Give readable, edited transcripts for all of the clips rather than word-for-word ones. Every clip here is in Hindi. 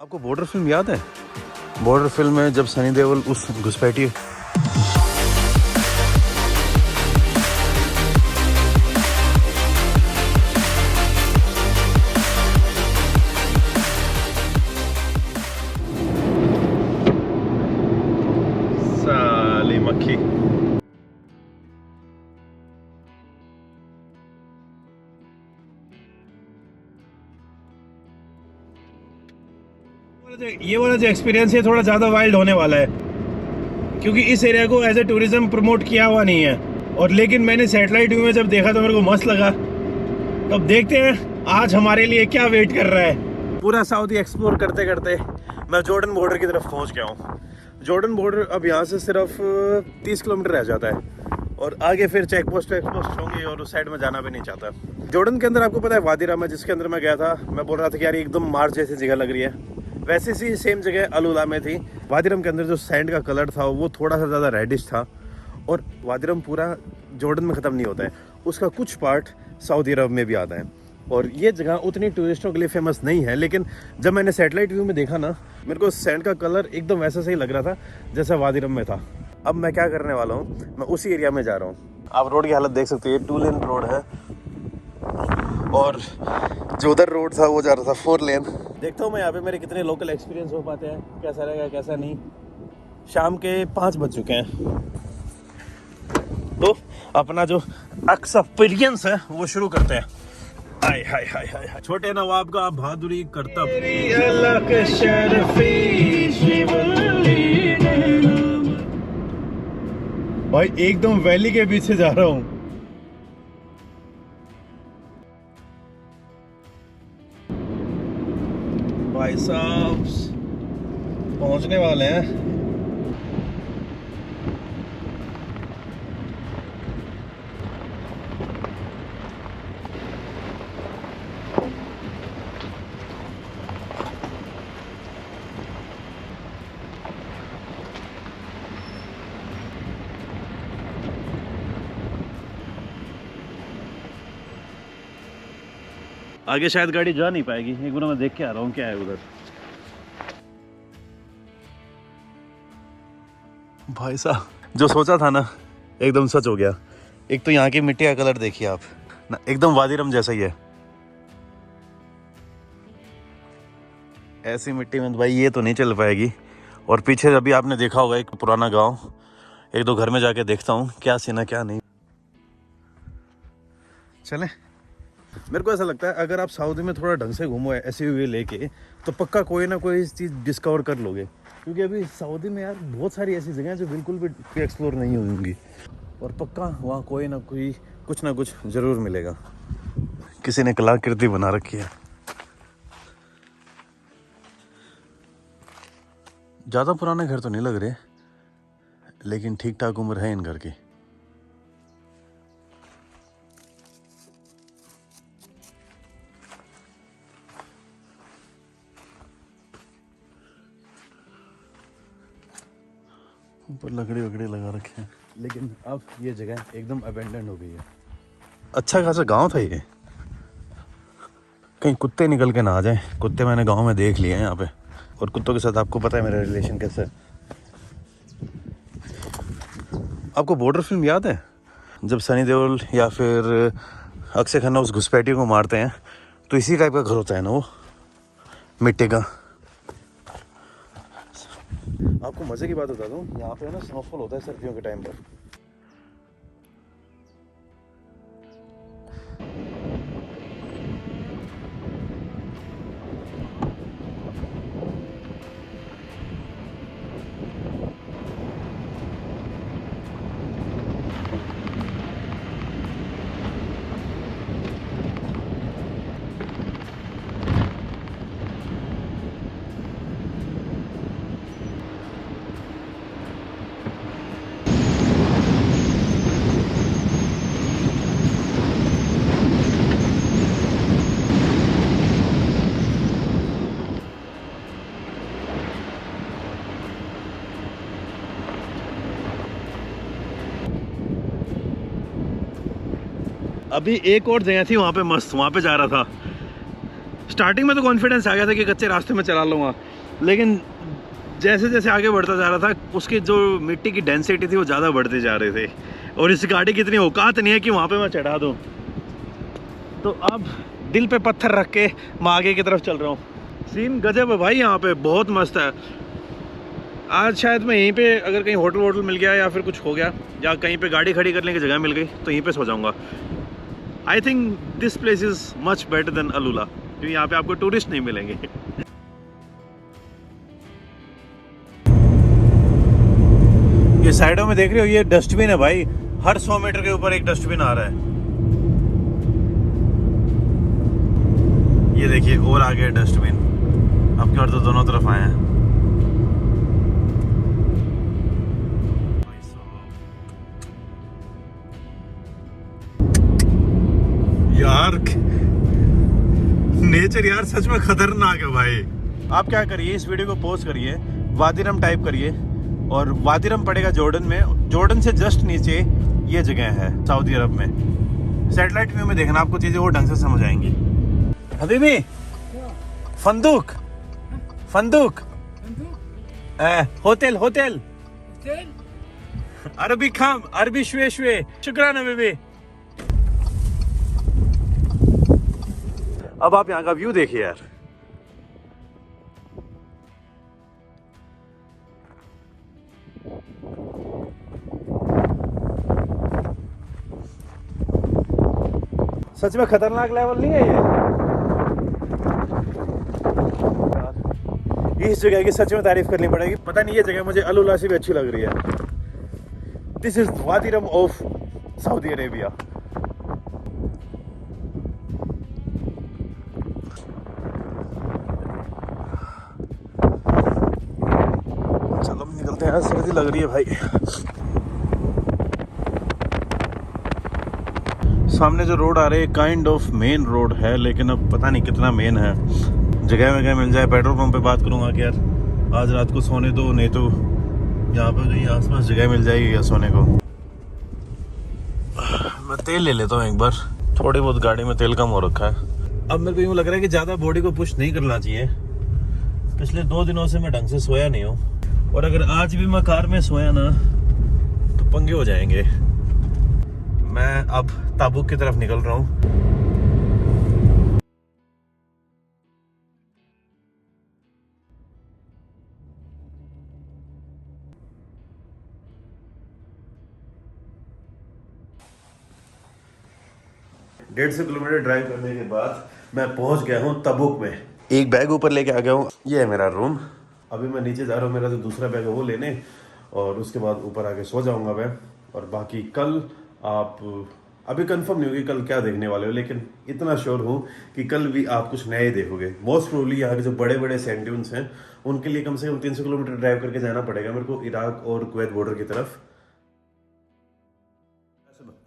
आपको बॉर्डर फिल्म याद है? बॉर्डर फिल्म में जब सनी देओल उस घुसपैठी साली मक्खी ये वाला जो एक्सपीरियंस है थोड़ा ज़्यादा वाइल्ड होने वाला है, क्योंकि इस एरिया को एज ए टूरिज्म प्रमोट किया हुआ नहीं है। और लेकिन मैंने सैटेलाइट व्यू में जब देखा तो मेरे को मस्त लगा। तो अब देखते हैं आज हमारे लिए क्या वेट कर रहा है। पूरा सऊदी एक्सप्लोर करते करते मैं जॉर्डन बॉर्डर की तरफ पहुंच गया हूँ। जॉर्डन बॉर्डर अब यहाँ से सिर्फ 30 किलोमीटर रह जाता है और आगे फिर चेक पोस्ट होंगे और उस साइड में जाना भी नहीं चाहता। जॉर्डन के अंदर आपको पता है वादी रामा, जिसके अंदर मैं गया था, मैं बोल रहा था कि यार एकदम मार्च जैसी जगह लग रही है। वैसे सी सेम जगह अल-उला में थी। वादीरम के अंदर जो सैंड का कलर था वो थोड़ा सा ज़्यादा रेडिश था। और वादीरम पूरा जॉर्डन में ख़त्म नहीं होता है, उसका कुछ पार्ट सऊदी अरब में भी आता है। और ये जगह उतनी टूरिस्टों के लिए फेमस नहीं है, लेकिन जब मैंने सैटेलाइट व्यू में देखा ना, मेरे को सैंड का कलर एकदम वैसा सही लग रहा था जैसा वादीरम में था। अब मैं क्या करने वाला हूँ, मैं उसी एरिया में जा रहा हूँ। आप रोड की हालत देख सकते हैं, 2 लेन रोड है और जो उधर रोड था वो जा रहा था 4 लेन। देखता हूँ मैं यहाँ पे मेरे कितने लोकल एक्सपीरियंस हो पाते हैं, कैसा रहेगा कैसा नहीं। शाम के 5 बज चुके हैं, तो अपना जो एक्सपीरियंस है वो शुरू करते हैं। हाय हाय हाय हाय, छोटे नवाब का बहादुरी करतब। भाई एकदम वैली के बीच से जा रहा हूँ। भाई साहब पहुंचने वाले हैं। आगे शायद गाड़ी जा नहीं पाएगी, एक बार मैं देख के आ रहा हूँ क्या है उधर। भाई साहब जो सोचा था ना एकदम सच हो गया। एक तो यहाँ की मिट्टी का कलर देखिए आप ना, एकदम वादीरम जैसा ही है। ऐसी मिट्टी में भाई ये तो नहीं चल पाएगी। और पीछे अभी आपने देखा होगा एक पुराना गांव, एक दो घर में जाके देखता हूँ क्या सीन है क्या नहीं। चलें। मेरे को ऐसा लगता है अगर आप सऊदी में थोड़ा ढंग से घूमो एसयूवी लेके तो पक्का कोई ना कोई चीज़ डिस्कवर कर लोगे, क्योंकि अभी सऊदी में यार बहुत सारी ऐसी जगह हैं जो बिल्कुल भी एक्सप्लोर नहीं होंगी और पक्का वहाँ कोई ना कोई कुछ ना कुछ ज़रूर मिलेगा। किसी ने कलाकृति बना रखी है। ज़्यादा पुराने घर तो नहीं लग रहे, लेकिन ठीक ठाक उम्र है इन घर की। ऊपर लकड़ी वकड़ी लगा रखे हैं, लेकिन अब ये जगह एकदम अबेंडेंड हो गई है। अच्छा खासा गांव था ये। कहीं कुत्ते निकल के ना आ जाएं। कुत्ते मैंने गांव में देख लिए हैं यहाँ पे, और कुत्तों के साथ आपको पता है मेरा रिलेशन कैसा है। आपको बॉर्डर फिल्म याद है? जब सनी देओल या फिर अक्षय खन्ना उस घुसपैठी को मारते हैं तो इसी टाइप का घर होता है ना, वो मिट्टी का। आपको मजे की बात बता दूं, यहाँ पे ना स्नोफॉल होता है सर्दियों के टाइम पर। अभी एक और जगह थी वहाँ पे मस्त, वहाँ पे जा रहा था। स्टार्टिंग में तो कॉन्फिडेंस आ गया था कि कच्चे रास्ते में चला लूँगा, लेकिन जैसे जैसे आगे बढ़ता जा रहा था उसकी जो मिट्टी की डेंसिटी थी वो ज़्यादा बढ़ते जा रहे थे, और इस गाड़ी की इतनी औकात नहीं है कि वहाँ पे मैं चढ़ा दूँ। तो अब दिल पे पत्थर रख के मैं आगे की तरफ चल रहा हूँ। सीन गजब है भाई, यहाँ पे बहुत मस्त है। आज शायद मैं यहीं पे अगर कहीं होटल मिल गया या फिर कुछ हो गया या कहीं पे गाड़ी खड़ी करने की जगह मिल गई तो यहीं पे सो जाऊँगा। I think this place is much better than AlUla, क्योंकि यहाँ पे आपको टूरिस्ट नहीं मिलेंगे। ये साइडों में देख रहे हो, ये डस्टबिन है भाई, हर 100 मीटर के ऊपर एक डस्टबिन आ रहा है। ये देखिए और आगे डस्टबिन, आपके और तो दोनों तरफ आए हैं। यार नेचर यार सच में खतरनाक है भाई। आप क्या करिए, इस वीडियो को पोस्ट करिए, वादिरम टाइप करिए, और वादिरम पड़ेगा जॉर्डन में। जॉर्डन से जस्ट नीचे ये जगह है सऊदी अरब में। सैटेलाइट व्यू में देखना, आपको चीजें और ढंग से समझ आएंगी। हबीबी फंदूक फंदूक होटल होटल अरबी खाम अरबी श्वे श्वे, शुक्रान हबीबी। अब आप यहाँ का व्यू देखिए यार, सच में खतरनाक लेवल नहीं है ये। इस जगह की सच में तारीफ करनी पड़ेगी। पता नहीं ये जगह मुझे अलूला से भी अच्छी लग रही है। This is Wadi Rum of Saudi Arabia. चलो निकलते हैं, सर्दी लग रही है भाई। सामने जो रोड आ रही है काइंड ऑफ मेन रोड है, लेकिन अब पता नहीं कितना मेन है। जगह वगैरह मिल जाए, पेट्रोल पंप पे बात करूंगा कि यार आज रात को सोने दो, नहीं तो यहाँ पे कहीं आसपास जगह मिल जाएगी या सोने को। मैं तेल ले लेता हूँ एक बार, थोड़ी बहुत गाड़ी में तेल कम हो रखा है। अब मेरे को यूँ लग रहा है कि ज़्यादा बॉडी को पुश नहीं करना चाहिए। पिछले 2 दिनों से मैं ढंग से सोया नहीं हूँ, और अगर आज भी मैं कार में सोया ना तो पंगे हो जाएंगे। मैं अब ताबूक की तरफ निकल रहा हूँ। डेढ़ 150 किलोमीटर ड्राइव करने के बाद मैं पहुंच गया हूँ तबूक में। एक बैग ऊपर लेके आ गया हूँ, ये है मेरा रूम। अभी मैं नीचे जा रहा हूँ, मेरा जो दूसरा बैग है वो लेने, और उसके बाद ऊपर आके सो जाऊंगा मैं। और बाकी कल आप अभी कंफर्म नहीं होगी कल क्या देखने वाले हो, लेकिन इतना श्योर हूँ कि कल भी आप कुछ नए देखोगे। मोस्ट प्रोबेबली यहाँ के जो बड़े बड़े सैंड ड्यून्स हैं उनके लिए कम से कम 300 किलोमीटर ड्राइव करके जाना पड़ेगा मेरे को, इराक और कुवैत बॉर्डर की तरफ।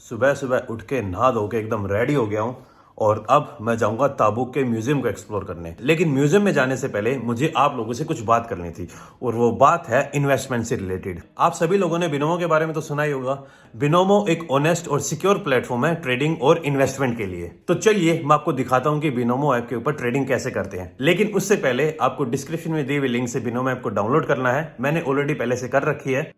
सुबह सुबह उठ के नहा धो के एकदम रेडी हो गया हूँ, और अब मैं जाऊंगा ताबूक के म्यूजियम को एक्सप्लोर करने। लेकिन म्यूजियम में जाने से पहले मुझे आप लोगों से कुछ बात करनी थी, और वो बात है इन्वेस्टमेंट से रिलेटेड। आप सभी लोगों ने बिनोमो के बारे में तो सुना ही होगा। बिनोमो एक ऑनेस्ट और सिक्योर प्लेटफॉर्म है ट्रेडिंग और इन्वेस्टमेंट के लिए। तो चलिए मैं आपको दिखाता हूँ कि बिनोमो ऐप के ऊपर ट्रेडिंग कैसे करते हैं। लेकिन उससे पहले आपको डिस्क्रिप्शन में दी हुई लिंक से बिनोमो ऐप को डाउनलोड करना है। मैंने ऑलरेडी पहले से कर रखी है।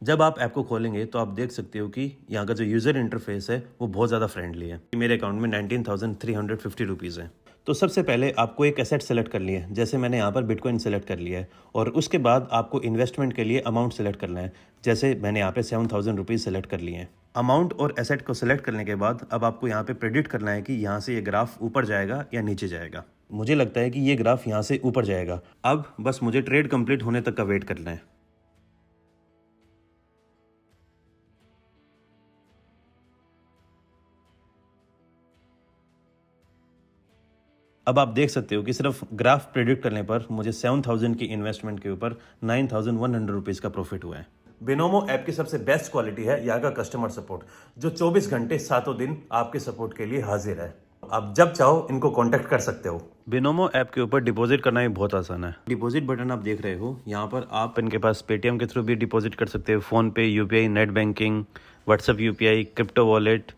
जब आप ऐप को खोलेंगे तो आप देख सकते हो कि यहाँ का जो यूज़र इंटरफेस है वो बहुत ज़्यादा फ्रेंडली है। मेरे अकाउंट में 19,350 रुपीज़ है। तो सबसे पहले आपको एक एसेट सेलेक्ट कर लिया है, जैसे मैंने यहाँ पर बिटकॉइन सेलेक्ट कर लिया है। और उसके बाद आपको इन्वेस्टमेंट के लिए अमाउंट सेलेक्ट करना है, जैसे मैंने यहाँ पे 7,000 रुपीज़ सेलेक्ट कर लिए हैं। अमाउंट और एसेट को सेलेक्ट करने के बाद अब आपको यहाँ पे प्रेडिक्ट करना है कि यहाँ से ये ग्राफ ऊपर जाएगा या नीचे जाएगा। मुझे लगता है कि ये ग्राफ यहाँ से ऊपर जाएगा। अब बस मुझे ट्रेड कंप्लीट होने तक का वेट करना है। अब आप देख सकते हो कि सिर्फ ग्राफ प्रेडिक्ट करने पर मुझे 7,000 की इन्वेस्टमेंट के ऊपर 9,100 रुपीज़ का प्रॉफिट हुआ है। बिनोमो ऐप की सबसे बेस्ट क्वालिटी है यहाँ का कस्टमर सपोर्ट, जो 24 घंटे 7 दिन आपके सपोर्ट के लिए हाजिर है। आप जब चाहो इनको कांटेक्ट कर सकते हो। बिनोमो ऐप के ऊपर डिपॉजिट करना भी बहुत आसान है। डिपॉजिट बटन आप देख रहे हो, यहाँ पर आप इनके पास पेटीएम के थ्रू भी डिपॉजिट कर सकते हो, फ़ोन पे, UPI, net banking, WhatsApp UPI, crypto wallet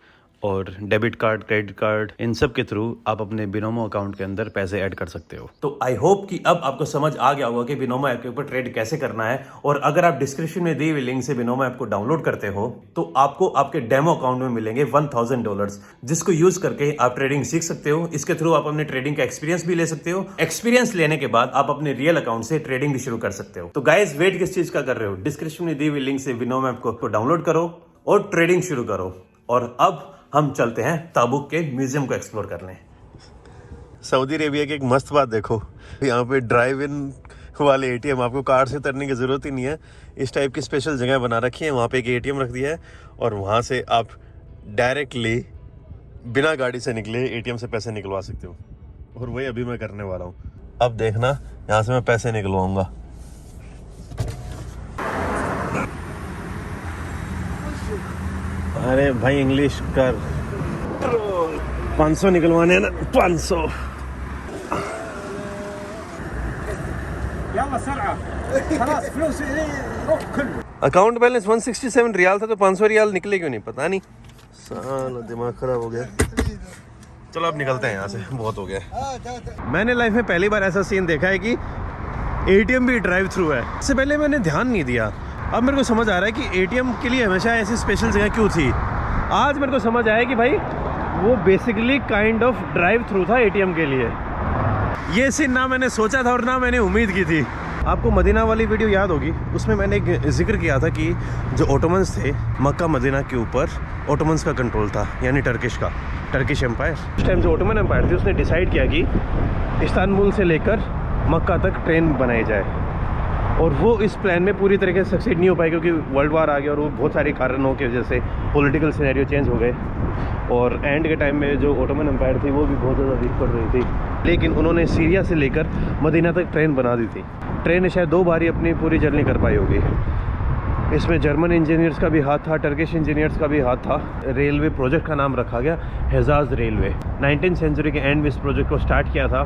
और डेबिट कार्ड, क्रेडिट कार्ड, इन सब के थ्रू आप अपने बिनोमो अकाउंट के अंदर पैसे ऐड कर सकते हो। तो आई होप कि अब आपको समझ आ गया होगा कि बिनोमो ऐप के ऊपर ट्रेड कैसे करना है। और अगर आप डिस्क्रिप्शन में दी हुई लिंक से बिनोमो ऐप को डाउनलोड करते हो तो आपको आपके डेमो अकाउंट में मिलेंगे $1000, जिसको यूज करके आप ट्रेडिंग सीख सकते हो। इसके थ्रू आप अपने ट्रेडिंग का एक्सपीरियंस भी ले सकते हो। एक्सपीरियंस लेने के बाद आप अपने रियल अकाउंट से ट्रेडिंग भी शुरू कर सकते हो। तो गाइस, वेट किस चीज का कर रहे हो? डिस्क्रिप्शन में दी हुई लिंक से बिनोमो ऐप को डाउनलोड करो और ट्रेडिंग शुरू करो। और अब हम चलते हैं ताबुक के म्यूजियम को एक्सप्लोर करने। सऊदी अरेबिया की एक मस्त बात देखो, यहाँ पे ड्राइव इन वाले एटीएम, आपको कार से उतरने की जरूरत ही नहीं है। इस टाइप की स्पेशल जगह बना रखी है, वहाँ पे एक एटीएम रख दिया है और वहाँ से आप डायरेक्टली बिना गाड़ी से निकले एटीएम से पैसे निकलवा सकते हो। और वही अभी मैं करने वाला हूँ। अब देखना, यहाँ से मैं पैसे निकलवाऊंगा। अरे भाई इंग्लिश कर, 500 निकलवाने ना, 500। अकाउंट बैलेंस 167 रियाल था तो 500 रियाल निकले क्यों नहीं, पता नहीं, साला दिमाग खराब हो गया। चलो अब निकलते हैं यहाँ से, बहुत हो गया। मैंने लाइफ में पहली बार ऐसा सीन देखा है कि एटीएम भी ड्राइव थ्रू है। इससे पहले मैंने ध्यान नहीं दिया, अब मेरे को समझ आ रहा है कि एटीएम के लिए हमेशा ऐसी स्पेशल जगह क्यों थी। आज मेरे को समझ आया कि भाई वो basically kind of drive through था एटीएम के लिए। ये सीन ना मैंने सोचा था और ना मैंने उम्मीद की थी। आपको मदीना वाली वीडियो याद होगी, उसमें मैंने एक जिक्र किया था कि जो ओटोमन्स थे, मक्का मदीना के ऊपर ओटोमन्स का कंट्रोल था, यानी टर्किश एम्पायर। उस टाइम जो ओटोमन एम्पायर थी उसने डिसाइड किया कि इस्तांबुल से लेकर मक्का तक ट्रेन बनाई जाए। और वो इस प्लान में पूरी तरीके से सक्सीड नहीं हो पाए क्योंकि वर्ल्ड वार आ गया और वो बहुत सारे कारणों की वजह से पॉलिटिकल सिनेरियो चेंज हो गए। और एंड के टाइम में जो ओटोमन एम्पायर थी वो भी बहुत ज़्यादा वीक पड़ रही थी, लेकिन उन्होंने सीरिया से लेकर मदीना तक ट्रेन बना दी थी। ट्रेन ने शायद 2 बार ही अपनी पूरी जर्नी कर पाई होगी। इसमें जर्मन इंजीनियर्स का भी हाथ था, टर्किश इंजीनियर्स का भी हाथ था। रेलवे प्रोजेक्ट का नाम रखा गया हेजाज रेलवे। 19th सेंचुरी के एंड में इस प्रोजेक्ट को स्टार्ट किया था।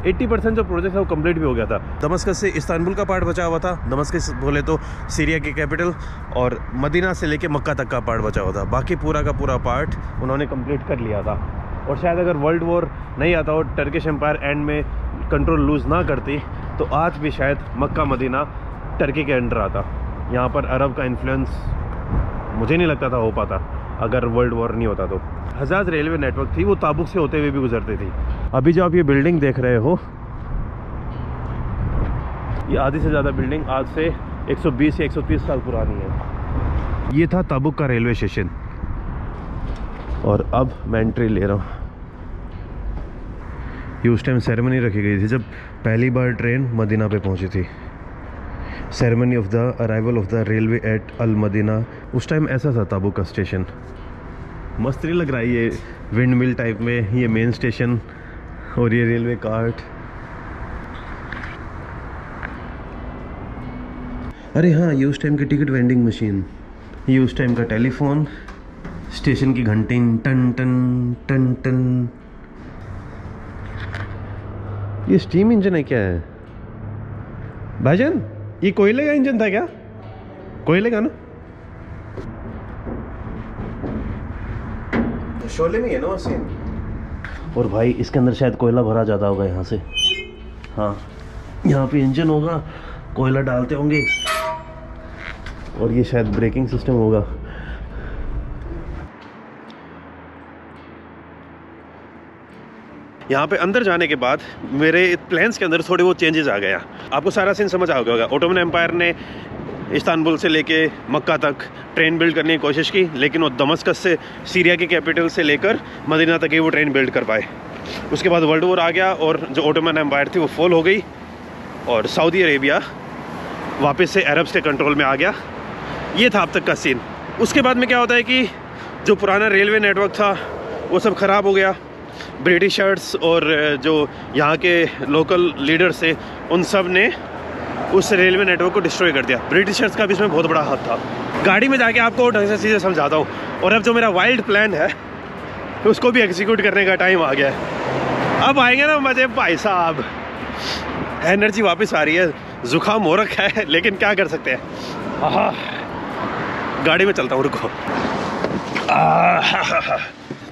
80% जो प्रोजेक्ट था वो कंप्लीट भी हो गया था। दमस्कस से इस्तांबुल का पार्ट बचा हुआ था, दमस्कस बोले तो सीरिया की कैपिटल, और मदीना से लेके मक्का तक का पार्ट बचा हुआ था। बाकी पूरा का पूरा पार्ट उन्होंने कंप्लीट कर लिया था। और शायद अगर वर्ल्ड वॉर नहीं आता और टर्किश एम्पायर एंड में कंट्रोल लूज़ ना करती तो आज भी शायद मक्का मदीना टर्की के अंडर आता। यहाँ पर अरब का इन्फ्लुएंस मुझे नहीं लगता था हो पाता अगर वर्ल्ड वॉर नहीं होता तो। हजाज रेलवे नेटवर्क थी, वो ताबुक से होते हुए भी गुजरती थी। अभी जो आप ये बिल्डिंग देख रहे हो, ये आधी से ज़्यादा बिल्डिंग आज से 120 या 130 साल पुरानी है। ये था ताबुक का रेलवे स्टेशन। और अब मैं एंट्री ले रहा हूँ। ये उस टाइम सेरेमनी रखी गई थी जब पहली बार ट्रेन मदीना पे पहुंची थी। Ceremony of the arrival of the railway at Al Medina. उस टाइम ऐसा था ताबुक का स्टेशन। मस्त नहीं लग रहा है ये विंड मिल टाइप में, ये मेन स्टेशन और ये रेलवे कार्ट। अरे हाँ, ये उस टाइम की टिकट वेंडिंग मशीन, ये उस टाइम का टेलीफोन, स्टेशन की घंटी टन टन टन टन। ये स्टीम इंजन है क्या है भाईजान? ये कोयले का इंजन था क्या? कोयले का ना, शोले में है ना सीन। और भाई इसके अंदर शायद कोयला भरा जाता होगा यहाँ से। हाँ, यहाँ पे इंजन होगा, कोयला डालते होंगे और ये शायद ब्रेकिंग सिस्टम होगा। यहाँ पे अंदर जाने के बाद मेरे प्लान्स के अंदर थोड़े बहुत चेंजेस आ गया। आपको सारा सीन समझ आ गया होगा। ओटोमन एम्पायर ने इस्तांबुल से लेके मक्का तक ट्रेन बिल्ड करने की कोशिश की, लेकिन वो दमस्कस से, सीरिया की कैपिटल से लेकर मदीना तक ही वो ट्रेन बिल्ड कर पाए। उसके बाद वर्ल्ड वॉर आ गया और जो ओटोमन एम्पायर थी वो फॉल हो गई और सऊदी अरेबिया वापस से अरब्स के कंट्रोल में आ गया। ये था अब तक का सीन। उसके बाद में क्या होता है कि जो पुराना रेलवे नेटवर्क था वो सब ख़राब हो गया। ब्रिटिशर्स और जो यहाँ के लोकल लीडर्स थे उन सब ने उस रेलवे नेटवर्क को डिस्ट्रॉय कर दिया। ब्रिटिशर्स का भी इसमें बहुत बड़ा हाथ था। गाड़ी में जाके आपको ढंग से चीज़ें समझाता हूँ। और अब जो मेरा वाइल्ड प्लान है उसको भी एग्जीक्यूट करने का टाइम आ गया है। अब आएंगे ना मज़े भाई साहब, एनर्जी वापस आ रही है। जुकाम हो रखा है लेकिन क्या कर सकते हैं। गाड़ी में चलता हूँ, रुको।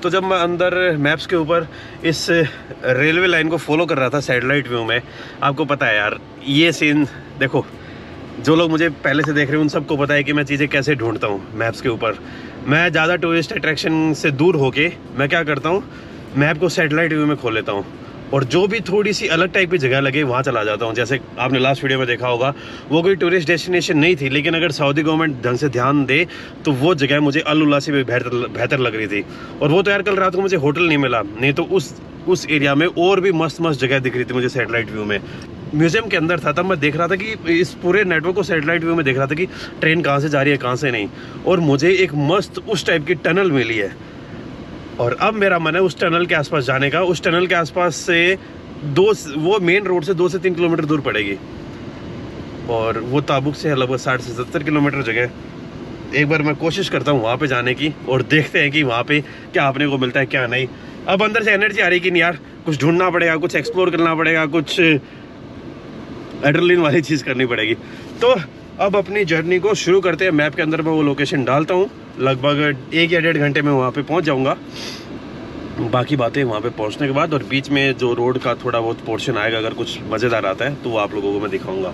तो जब मैं अंदर मैप्स के ऊपर इस रेलवे लाइन को फॉलो कर रहा था सैटेलाइट व्यू में, आपको पता है यार ये सीन देखो, जो लोग मुझे पहले से देख रहे हैं उन सबको पता है कि मैं चीज़ें कैसे ढूंढता हूँ मैप्स के ऊपर। मैं ज़्यादा टूरिस्ट अट्रैक्शन से दूर होके मैं क्या करता हूँ, मैप को सैटेलाइट व्यू में खोल लेता हूँ और जो भी थोड़ी सी अलग टाइप की जगह लगे वहाँ चला जाता हूँ। जैसे आपने लास्ट वीडियो में देखा होगा, वो कोई टूरिस्ट डेस्टिनेशन नहीं थी, लेकिन अगर सऊदी गवर्नमेंट ढंग से ध्यान दे तो वो जगह मुझे अल उला से भी बेहतर लग रही थी। और वो तो यार कल रात को मुझे होटल नहीं मिला, नहीं तो उस एरिया में और भी मस्त मस्त जगह दिख रही थी मुझे सैटेलाइट व्यू में। म्यूजियम के अंदर था, तब मैं देख रहा था कि इस पूरे नेटवर्क को सैटेलाइट व्यू में देख रहा था कि ट्रेन कहाँ से जा रही है कहाँ से नहीं। और मुझे एक मस्त उस टाइप की टनल मिली है और अब मेरा मन है उस टनल के आसपास जाने का। उस टनल के आसपास से वो मेन रोड से 2 से 3 किलोमीटर दूर पड़ेगी और वो ताबुक से लगभग 60 से 70 किलोमीटर जगह। एक बार मैं कोशिश करता हूँ वहाँ पे जाने की और देखते हैं कि वहाँ पे क्या अपने को मिलता है क्या नहीं। अब अंदर से एनर्जी आ रही कि नहीं यार कुछ ढूंढना पड़ेगा, कुछ एक्सप्लोर करना पड़ेगा, कुछ एड्रेनलिन वाली चीज़ करनी पड़ेगी। तो अब अपनी जर्नी को शुरू करते हैं। मैप के अंदर मैं वो लोकेशन डालता हूँ, लगभग 1 या 1.5 घंटे में वहाँ पे पहुँच जाऊँगा। बाकी बातें वहाँ पे पहुँचने के बाद और बीच में जो रोड का थोड़ा बहुत पोर्शन आएगा, अगर कुछ मज़ेदार आता है तो वो आप लोगों को मैं दिखाऊँगा।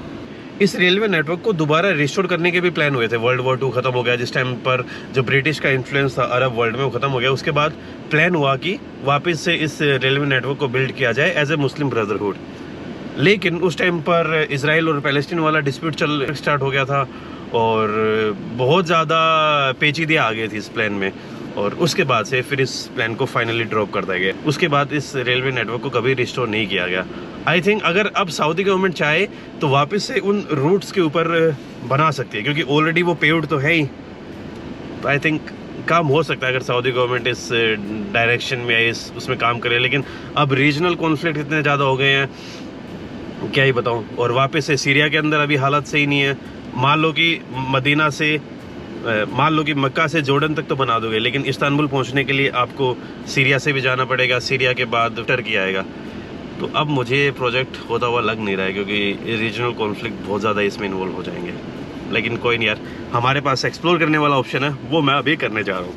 इस रेलवे नेटवर्क को दोबारा रिस्टोर करने के भी प्लान हुए थे। World War II ख़त्म हो गया, जिस टाइम पर जो ब्रिटिश का इन्फ्लुएंस था अरब वर्ल्ड में वो ख़त्म हो गया। उसके बाद प्लान हुआ कि वापस से इस रेलवे नेटवर्क को बिल्ड किया जाए एज ए मुस्लिम ब्रदरहुड। लेकिन उस टाइम पर इजराइल और पैलेस्टीन वाला डिस्प्यूट स्टार्ट हो गया था और बहुत ज़्यादा पेचीदगी आ गई थी इस प्लान में और उसके बाद से फिर इस प्लान को फाइनली ड्रॉप कर दिया गया। उसके बाद इस रेलवे नेटवर्क को कभी रिस्टोर नहीं किया गया। आई थिंक अगर अब सऊदी गवर्नमेंट चाहे तो वापस से उन रूट्स के ऊपर बना सकती है, क्योंकि ऑलरेडी वो पेव्ड तो है ही। तो आई थिंक काम हो सकता है अगर सऊदी गवर्नमेंट इस डायरेक्शन में उसमें काम करे। लेकिन अब रीजनल कॉन्फ्लिक्ट इतने ज़्यादा हो गए हैं, क्या ही बताऊँ। और वापस से सीरिया के अंदर अभी हालत सही नहीं है। मान लो कि मक्का से जॉर्डन तक तो बना दोगे, लेकिन इस्तांबुल पहुंचने के लिए आपको सीरिया से भी जाना पड़ेगा, सीरिया के बाद टर्की आएगा। तो अब मुझे प्रोजेक्ट होता हुआ लग नहीं रहा है, क्योंकि रीजनल कॉन्फ्लिक्ट बहुत ज़्यादा इसमें इन्वॉल्व हो जाएंगे। लेकिन कोई नहीं यार, हमारे पास एक्सप्लोर करने वाला ऑप्शन है, वो मैं अभी करने जा रहा हूँ।